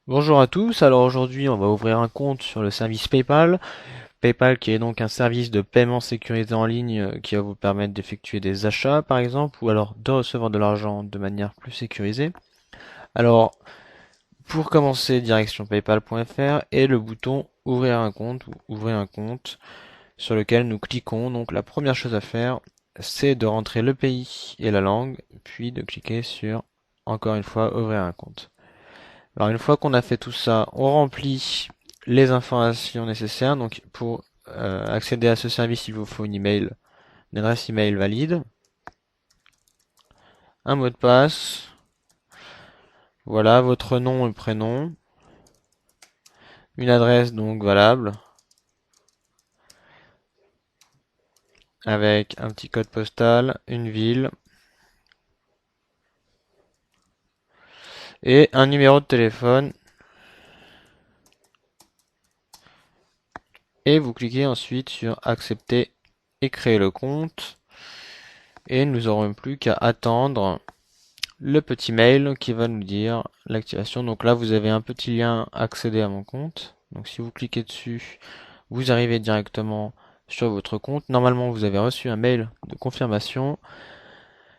Bonjour à tous, alors aujourd'hui on va ouvrir un compte sur le service PayPal. PayPal qui est donc un service de paiement sécurisé en ligne qui va vous permettre d'effectuer des achats par exemple ou alors de recevoir de l'argent de manière plus sécurisée. Alors pour commencer, direction paypal.fr et le bouton ouvrir un compte ou ouvrir un compte sur lequel nous cliquons. Donc la première chose à faire c'est de rentrer le pays et la langue puis de cliquer sur encore une fois ouvrir un compte. Alors une fois qu'on a fait tout ça, on remplit les informations nécessaires. Donc pour accéder à ce service, il vous faut une adresse email valide, un mot de passe, voilà, votre nom et prénom, une adresse donc valable, avec un petit code postal, une ville et un numéro de téléphone. Et vous cliquez ensuite sur accepter et créer le compte. Et nous n'aurons plus qu'à attendre le petit mail qui va nous dire l'activation. Donc là, vous avez un petit lien accéder à mon compte. Donc si vous cliquez dessus, vous arrivez directement sur votre compte. Normalement, vous avez reçu un mail de confirmation.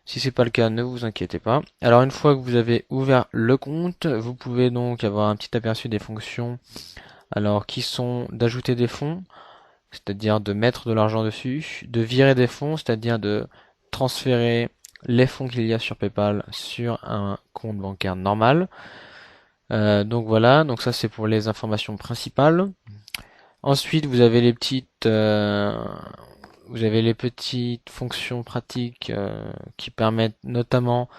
Si c'est pas le cas, ne vous inquiétez pas. Alors une fois que vous avez ouvert le compte, vous pouvez donc avoir un petit aperçu des fonctions. Alors qui sont d'ajouter des fonds, c'est-à-dire de mettre de l'argent dessus, de virer des fonds, c'est-à-dire de transférer les fonds qu'il y a sur PayPal sur un compte bancaire normal. Donc voilà, donc ça c'est pour les informations principales. Ensuite, vous avez les petites fonctions pratiques qui permettent notamment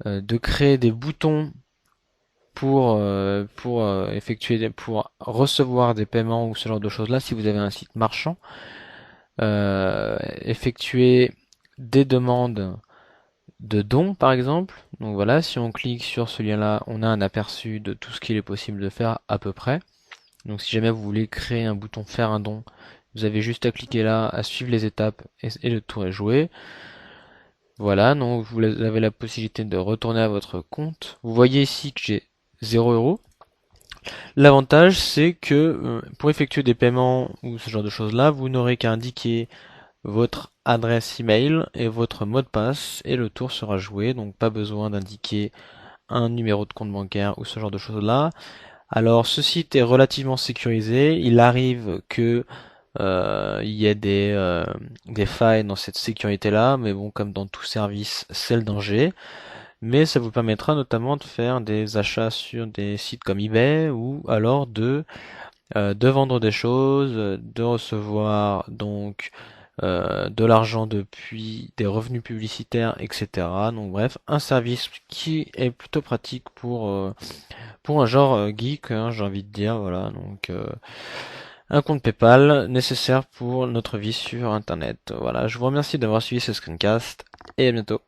de créer des boutons pour recevoir des paiements ou ce genre de choses là si vous avez un site marchand. Effectuer des demandes de dons par exemple. Donc voilà, si on clique sur ce lien-là, on a un aperçu de tout ce qu'il est possible de faire à peu près. Donc si jamais vous voulez créer un bouton faire un don, vous avez juste à cliquer là, à suivre les étapes et le tour est joué. Voilà, donc vous avez la possibilité de retourner à votre compte. Vous voyez ici que j'ai 0 €. L'avantage c'est que pour effectuer des paiements ou ce genre de choses là, vous n'aurez qu'à indiquer votre adresse email et votre mot de passe et le tour sera joué, donc pas besoin d'indiquer un numéro de compte bancaire ou ce genre de choses là. Alors ce site est relativement sécurisé, il arrive que il y ait des failles dans cette sécurité là, mais bon, comme dans tout service c'est le danger. Mais ça vous permettra notamment de faire des achats sur des sites comme eBay ou alors de vendre des choses, de recevoir donc de l'argent depuis des revenus publicitaires, etc. Donc bref, un service qui est plutôt pratique pour un genre geek, hein, j'ai envie de dire, voilà. Donc un compte PayPal nécessaire pour notre vie sur Internet. Voilà, je vous remercie d'avoir suivi ce screencast et à bientôt.